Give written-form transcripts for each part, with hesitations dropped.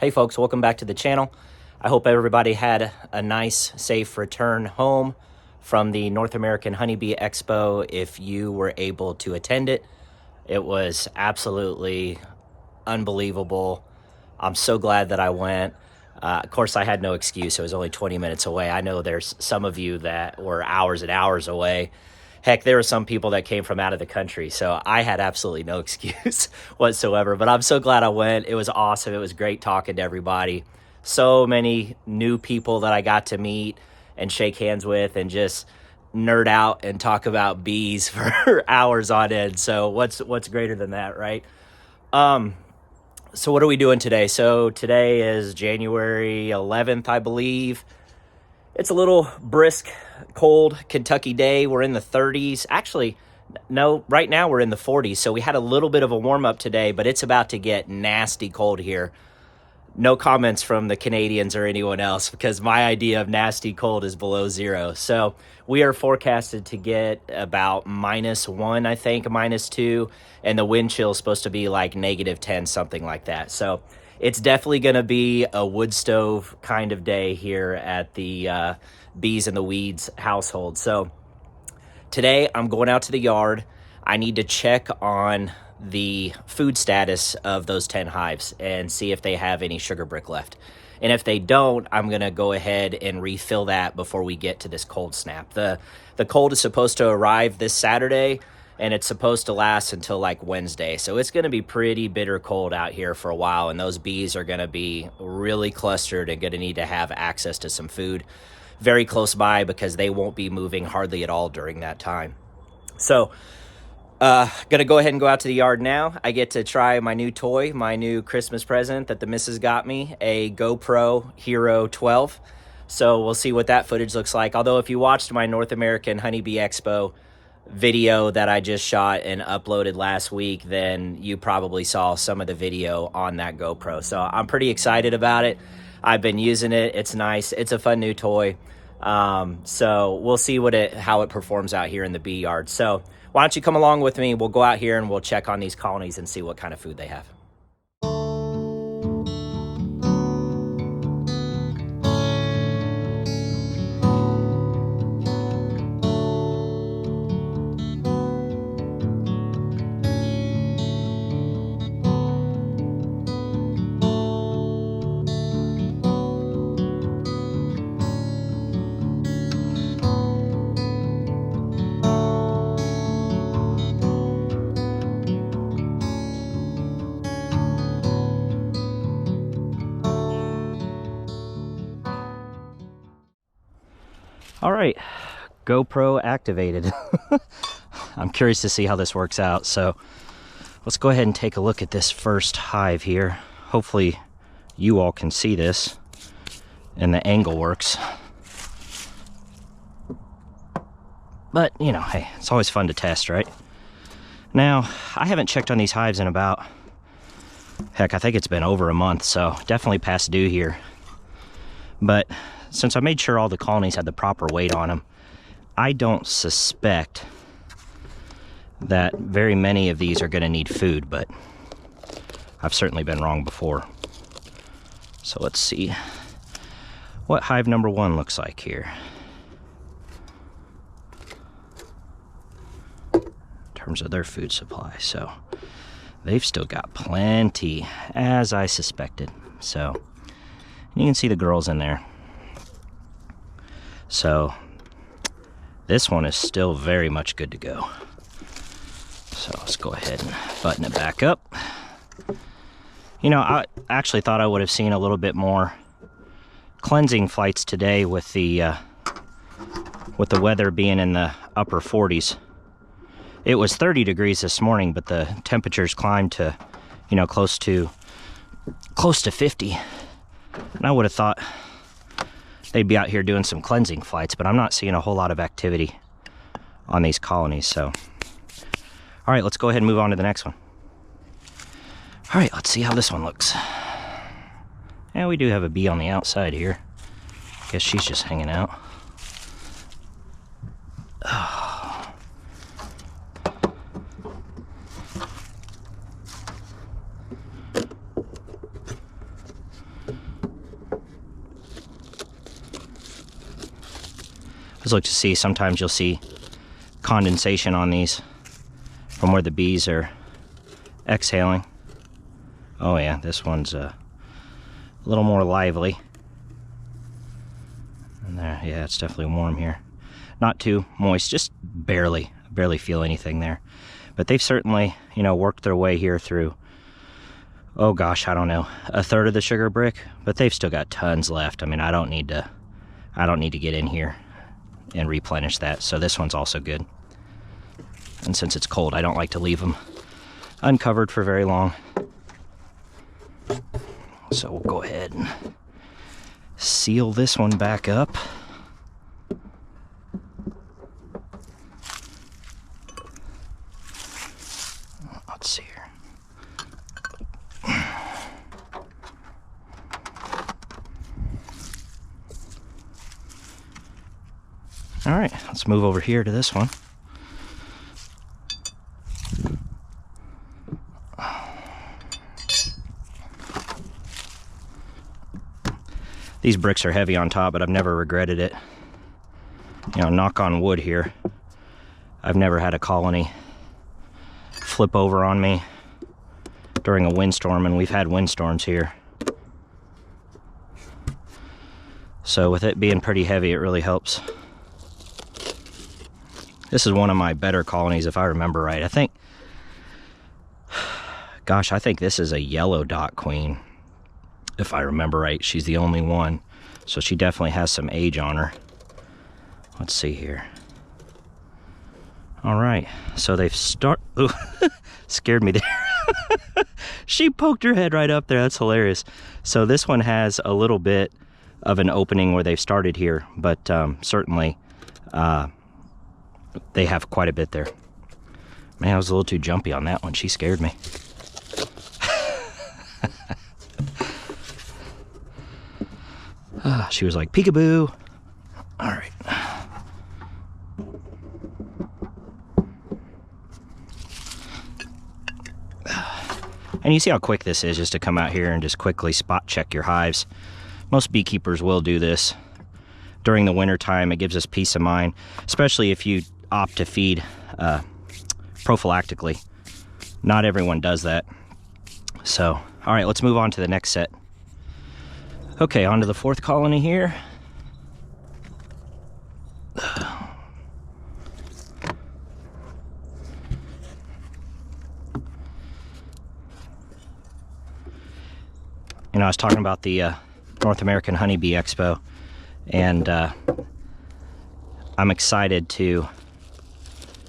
Hey folks, welcome back to the channel. I hope everybody had a nice, safe return home from the North American Honeybee Expo if you were able to attend it. It was absolutely unbelievable. I'm so glad that I went. Of course, I had no excuse. It was only 20 minutes away. I know there's some of you that were hours and hours away. Heck, there were some people that came from out of the country, so I had absolutely no excuse whatsoever. But I'm so glad I went. It was awesome. It was great talking to everybody. So many new people that I got to meet and shake hands with and just nerd out and talk about bees for hours on end. So what's greater than that, right? So what are we doing today? So today is January 11th, I believe. It's a little brisk, cold Kentucky day. We're in the 30s. Actually, no, right now we're in the 40s. So we had a little bit of a warm up today, but it's about to get nasty cold here. No comments from the Canadians or anyone else because my idea of nasty cold is below zero. So we are forecasted to get about -1, I think, -2, and the wind chill is supposed to be like -10, something like that. So it's definitely going to be a wood stove kind of day here at the Bees and the Weeds household. So today I'm going out to the yard. I need to check on the food status of those 10 hives and see if they have any sugar brick left. And if they don't, I'm going to go ahead and refill that before we get to this cold snap. The cold is supposed to arrive this Saturday, and it's supposed to last until like Wednesday. So it's going to be pretty bitter cold out here for a while, and those bees are going to be really clustered and going to need to have access to some food very close by because they won't be moving hardly at all during that time. So gonna go ahead and go out to the yard now. I get to try my new toy, my new Christmas present that the missus got me, a GoPro Hero 12. So we'll see what that footage looks like. Although if you watched my North American Honeybee Expo video that I just shot and uploaded last week, then you probably saw some of the video on that GoPro. So I'm pretty excited about it. I've been using it. It's nice. It's a fun new toy. So we'll see how it performs out here in the bee yard. So why don't you come along with me? We'll go out here and we'll check on these colonies and see what kind of food they have. All right, GoPro activated. I'm curious to see how this works out. So let's go ahead and take a look at this first hive here. Hopefully you all can see this and the angle works. But, you know, hey, it's always fun to test, right? Now, I haven't checked on these hives in about, heck, I think it's been over a month, so definitely past due here. But since I made sure all the colonies had the proper weight on them, I don't suspect that very many of these are going to need food, but I've certainly been wrong before. So let's see what hive number 1 looks like here. In terms of their food supply. So they've still got plenty, as I suspected. So you can see the girls in there. So this one is still very much good to go. So let's go ahead and button it back up. You know, I actually thought I would have seen a little bit more cleansing flights today with the weather being in the upper 40s. It was 30 degrees this morning, but the temperatures climbed to, you know, close to 50. And I would have thought they'd be out here doing some cleansing flights, but I'm not seeing a whole lot of activity on these colonies. So, all right, let's go ahead and move on to the next one. All right, let's see how this one looks. Yeah, we do have a bee on the outside here. Guess she's just hanging out. Oh. look to see, sometimes you'll see condensation on these from where the bees are exhaling. Oh yeah, this one's a little more lively. And there, yeah, it's definitely warm here. Not too moist, just barely feel anything there. But they've certainly, you know, worked their way here through, oh gosh, I don't know, a third of the sugar brick, but they've still got tons left. I mean, I don't need to get in here and replenish that. So this one's also good. And since it's cold, I don't like to leave them uncovered for very long. So we'll go ahead and seal this one back up. Let's see here. All right, let's move over here to this one. These bricks are heavy on top, but I've never regretted it. You know, knock on wood here. I've never had a colony flip over on me during a windstorm, and we've had windstorms here. So with it being pretty heavy, it really helps. This is one of my better colonies, if I remember right. I think this is a yellow dot queen, if I remember right. She's the only one, so she definitely has some age on her. Let's see here. All right, so they've ooh, scared me there. She poked her head right up there. That's hilarious. So this one has a little bit of an opening where they've started here, but certainly they have quite a bit there. Man, I was a little too jumpy on that one. She scared me. She was like, peekaboo. All right. And you see how quick this is just to come out here and just quickly spot check your hives. Most beekeepers will do this during the winter time. It gives us peace of mind, especially if you opt to feed prophylactically. Not everyone does that. So, all right, let's move on to the next set. Okay, on to the fourth colony here. You know, I was talking about the North American Honeybee Expo, and I'm excited to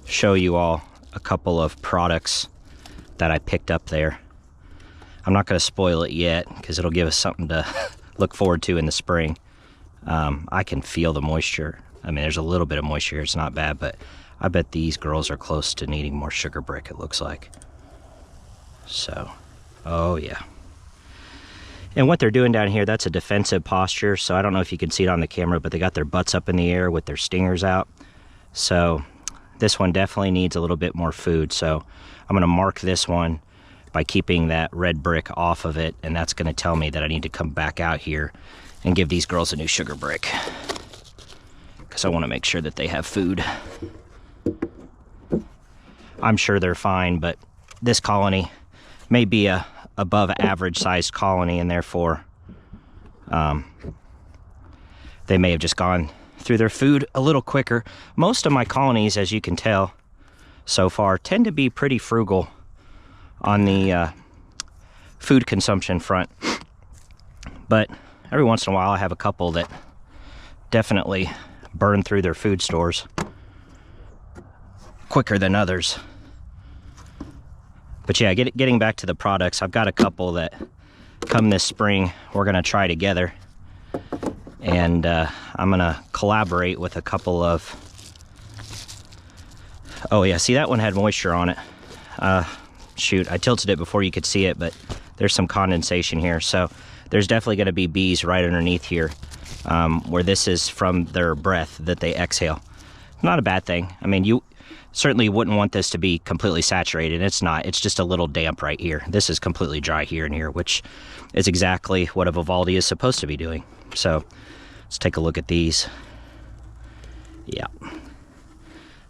show you all a couple of products that I picked up there. I'm not going to spoil it yet because it'll give us something to look forward to in the spring. I can feel the moisture. I mean, there's a little bit of moisture here. It's not bad, but I bet these girls are close to needing more sugar brick, it looks like. So, oh yeah. And what they're doing down here, that's a defensive posture. So I don't know if you can see it on the camera, but they got their butts up in the air with their stingers out. So this one definitely needs a little bit more food. So I'm gonna mark this one by keeping that red brick off of it, and that's gonna tell me that I need to come back out here and give these girls a new sugar brick, because I wanna make sure that they have food. I'm sure they're fine, but this colony may be a above average sized colony, and therefore they may have just gone through their food a little quicker. Most of my colonies, as you can tell so far, tend to be pretty frugal on the food consumption front, but every once in a while I have a couple that definitely burn through their food stores quicker than others. But yeah, getting back to the products, I've got a couple that come this spring we're gonna try together, and I'm gonna collaborate with a couple of, oh yeah, see, that one had moisture on it. Shoot, I tilted it before you could see it, but there's some condensation here. So there's definitely gonna be bees right underneath here, where this is from their breath that they exhale. Not a bad thing. I mean, you certainly wouldn't want this to be completely saturated. It's not. It's just a little damp right here. This is completely dry here and here, which is exactly what a Vivaldi is supposed to be doing. So let's take a look at these. Yeah.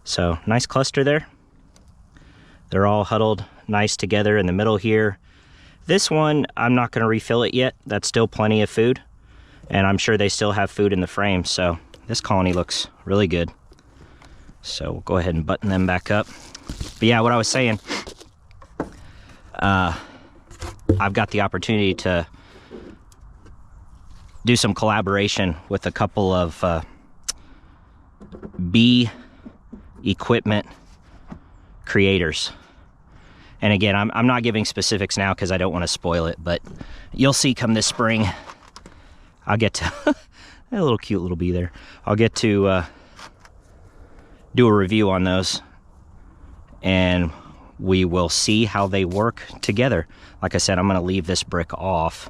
So nice cluster there. They're all huddled nice together in the middle here. This one, I'm not going to refill it yet. That's still plenty of food. And I'm sure they still have food in the frame. So this colony looks really good. So we'll go ahead and button them back up. But yeah, what I was saying, I've got the opportunity to do some collaboration with a couple of bee equipment creators. And again, I'm not giving specifics now because I don't want to spoil it, but you'll see come this spring, I'll get to, a little cute little bee there. I'll get to do a review on those, and we will see how they work together. Like I said, I'm going to leave this brick off,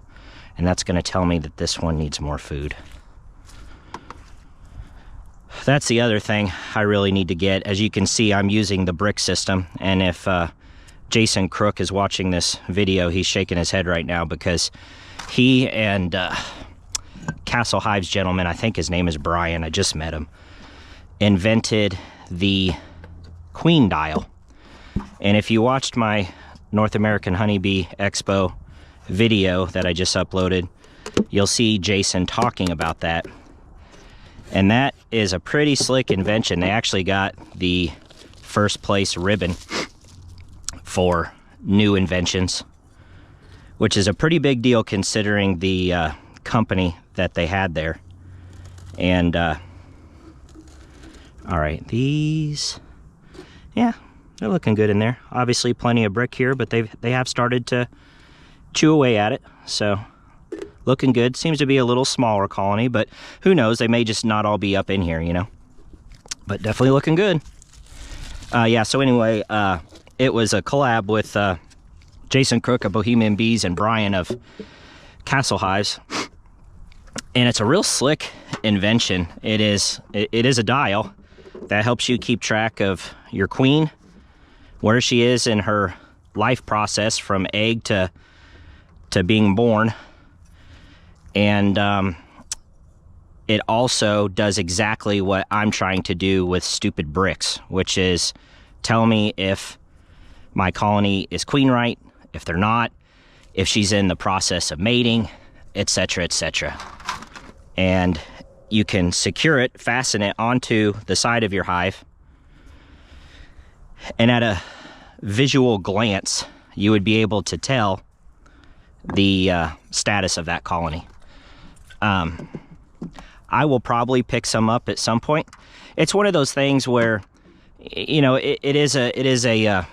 and that's going to tell me that this one needs more food. That's the other thing I really need to get. As you can see, I'm using the brick system, and if Jason Crook is watching this video, he's shaking his head right now because he and Castle Hives gentleman, I think his name is Brian, I just met him, invented the queen dial. And if you watched my North American Honeybee Expo video that I just uploaded, you'll see Jason talking about that. And that is a pretty slick invention. They actually got the first place ribbon for new inventions, which is a pretty big deal considering the company that they had there. And all right, these, yeah, they're looking good in there. Obviously plenty of brick here, but they have started to chew away at it, so looking good. Seems to be a little smaller colony, but who knows, they may just not all be up in here, you know. But definitely looking good. Yeah, so anyway, it was a collab with Jason Crook of Bohemian Bees and Brian of Castle Hives. And it's a real slick invention. It is a dial that helps you keep track of your queen, where she is in her life process from egg to being born. And it also does exactly what I'm trying to do with stupid bricks, which is tell me if my colony is queen right, if they're not, if she's in the process of mating, etc., etc. And you can secure it, fasten it onto the side of your hive, and at a visual glance, you would be able to tell the status of that colony. I will probably pick some up at some point. It's one of those things where, you know, it is a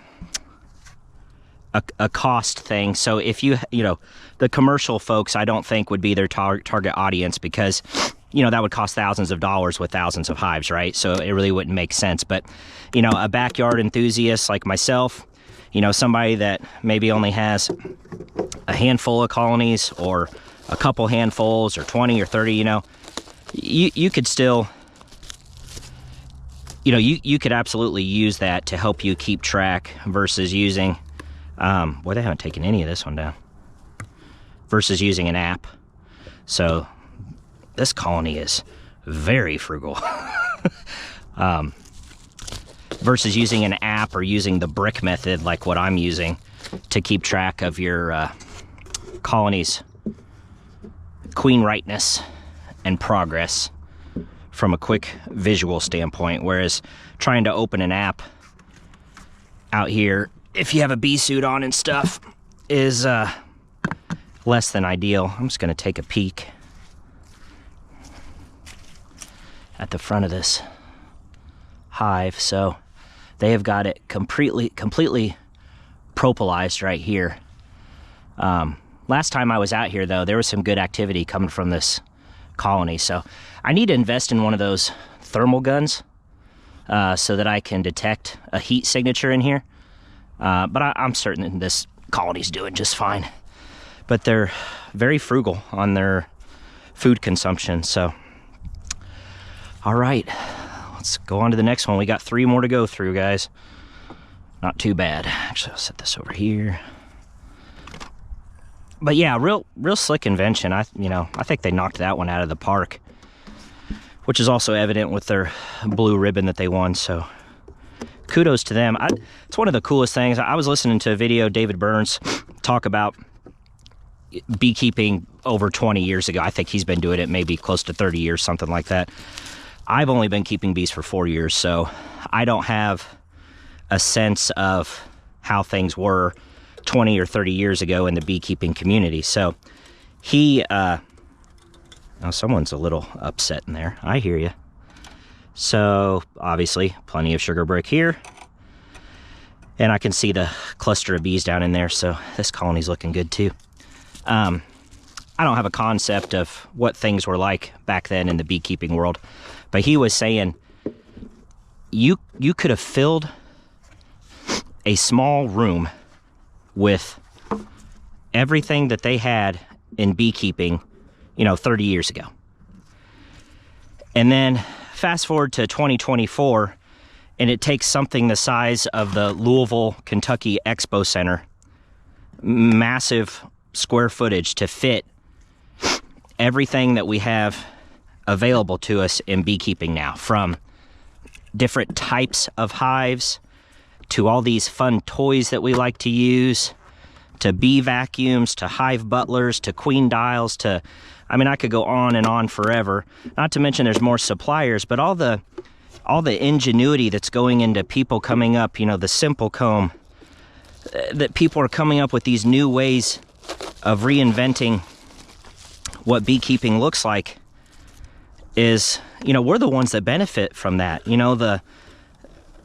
cost thing. So if you know, the commercial folks, I don't think would be their target audience because, you know, that would cost thousands of dollars with thousands of hives, right? So it really wouldn't make sense. But, you know, a backyard enthusiast like myself, you know, somebody that maybe only has a handful of colonies or a couple handfuls or 20 or 30, you know, you could still, you know, you could absolutely use that to help you keep track versus using, boy, they haven't taken any of this one down, versus using an app. So this colony is very frugal. Versus using an app or using the brick method like what I'm using to keep track of your colony's queen rightness and progress from a quick visual standpoint, whereas trying to open an app out here, if you have a bee suit on and stuff, is less than ideal. I'm just going to take a peek at the front of this hive. So they have got it completely propolized right here. Last time I was out here, though, there was some good activity coming from this colony. So I need to invest in one of those thermal guns so that I can detect a heat signature in here. But I'm certain that this colony's doing just fine. But they're very frugal on their food consumption. So, all right, let's go on to the next one. We got 3 more to go through, guys. Not too bad. Actually, I'll set this over here. But yeah, real slick invention. I think they knocked that one out of the park which is also evident with their blue ribbon that they won. So kudos to them. It's one of the coolest things. I was listening to a video, David Burns talk about beekeeping over 20 years ago. I think he's been doing it maybe close to 30 years, something like that. I've only been keeping bees for 4 years, so I don't have a sense of how things were 20 or 30 years ago in the beekeeping community. So he, oh, someone's a little upset in there. I hear you. So obviously plenty of sugar brick here. And I can see the cluster of bees down in there, so this colony's looking good too. I don't have a concept of what things were like back then in the beekeeping world, but he was saying you could have filled a small room with everything that they had in beekeeping, 30 years ago. And then fast forward to 2024, and it takes something the size of the Louisville, Kentucky Expo Center, massive square footage, to fit everything that we have available to us in beekeeping now, from different types of hives to all these fun toys that we like to use, to bee vacuums, to hive butlers, to queen dials, to, I could go on and on forever. Not to mention there's more suppliers, but all the ingenuity that's going into people coming up, the simple comb, that people are coming up with these new ways of reinventing what beekeeping looks like, is, we're the ones that benefit from that. The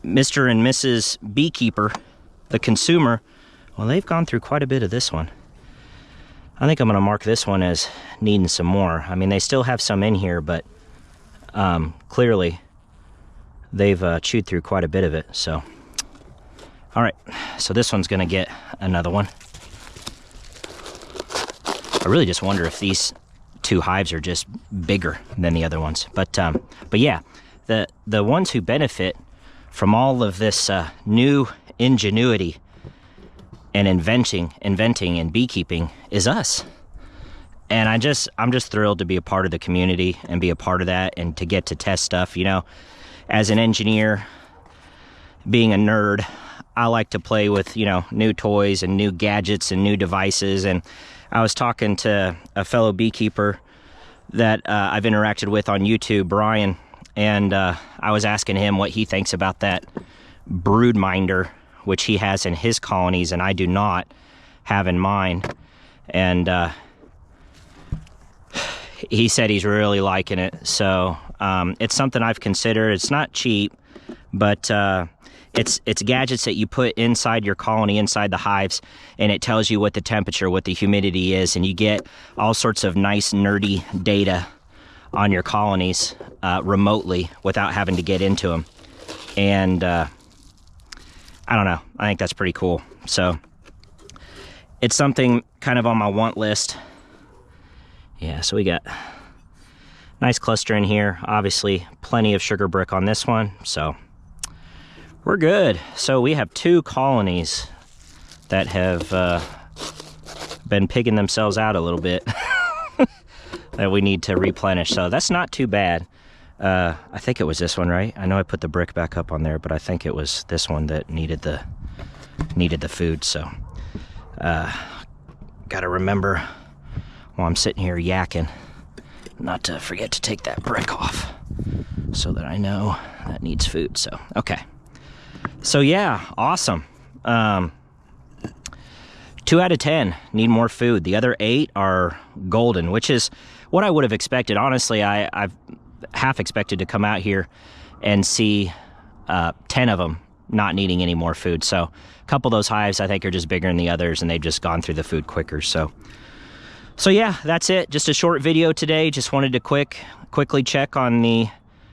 Mr. and Mrs. Beekeeper, the consumer, well, they've gone through quite a bit of this one. I think I'm going to mark this one as needing some more. They still have some in here, but clearly they've chewed through quite a bit of it. So, all right, so this one's going to get another one. I really just wonder if these two hives are just bigger than the other ones. But yeah, the ones who benefit from all of this new ingenuity and inventing in beekeeping is us. And I'm just thrilled to be a part of the community and be a part of that, and to get to test stuff. As an engineer, being a nerd, I like to play with, new toys and new gadgets and new devices. And I was talking to a fellow beekeeper that I've interacted with on YouTube, Brian, and I was asking him what he thinks about that brood minder, which he has in his colonies and I do not have in mine. And he said he's really liking it. So it's something I've considered. It's not cheap, but it's gadgets that you put inside your colony, inside the hives, and it tells you what the temperature, what the humidity is, and you get all sorts of nice nerdy data on your colonies remotely without having to get into them. And I don't know, I think that's pretty cool. So it's something kind of on my want list. Yeah, so we got nice cluster in here. Obviously plenty of sugar brick on this one, so we're good. So we have 2 colonies that have been pigging themselves out a little bit that we need to replenish. So that's not too bad. I think it was this one, right? I know I put the brick back up on there, but I think it was this one that needed the food. So gotta remember while I'm sitting here yakking not to forget to take that brick off so that I know that needs food. So okay. So yeah, awesome. 2 out of 10 need more food. The other 8 are golden, which is what I would have expected. Honestly, I've half expected to come out here and see 10 of them not needing any more food. So a couple of those hives I think are just bigger than the others, and they've just gone through the food quicker. So yeah, that's it. Just a short video today. Just wanted to quickly check on the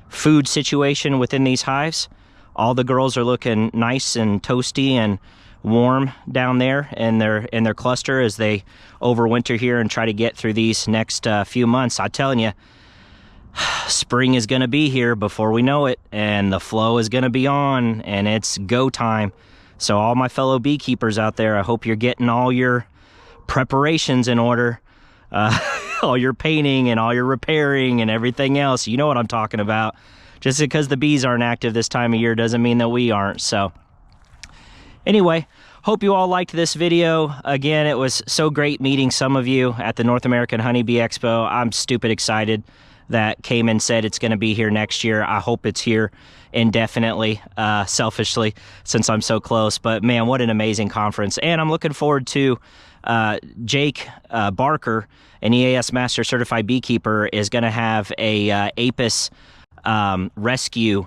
food situation within these hives. All the girls are looking nice and toasty and warm down there in their cluster as they overwinter here and try to get through these next few months. I'm telling you, spring is going to be here before we know it, and the flow is going to be on, and it's go time. So all my fellow beekeepers out there, I hope you're getting all your preparations in order. all your painting and all your repairing and everything else. You know what I'm talking about. Just because the bees aren't active this time of year doesn't mean that we aren't. So anyway, hope you all liked this video. Again, it was so great meeting some of you at the North American Honeybee Expo. I'm stupid excited that Cayman said it's going to be here next year. I hope it's here indefinitely, selfishly, since I'm so close. But man, what an amazing conference. And I'm looking forward to Jake Barker, an EAS Master Certified Beekeeper, is going to have a Apis rescue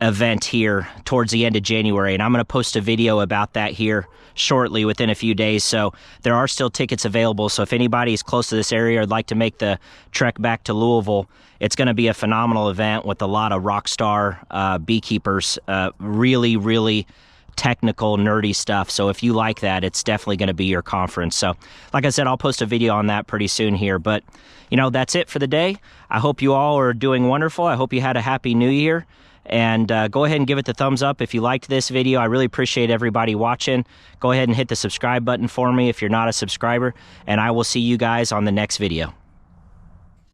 event here towards the end of January, and I'm going to post a video about that here shortly within a few days. So there are still tickets available, so if anybody is close to this area or would like to make the trek back to Louisville, it's going to be a phenomenal event with a lot of rock star beekeepers, really technical, nerdy stuff. So if you like that, it's definitely going to be your conference. So like I said, I'll post a video on that pretty soon here. But you know, that's it for the day. I hope you all are doing wonderful. I hope you had a happy new year. And go ahead and give it the thumbs up if you liked this video. I really appreciate everybody watching. Go ahead and hit the subscribe button for me if you're not a subscriber. And I will see you guys on the next video.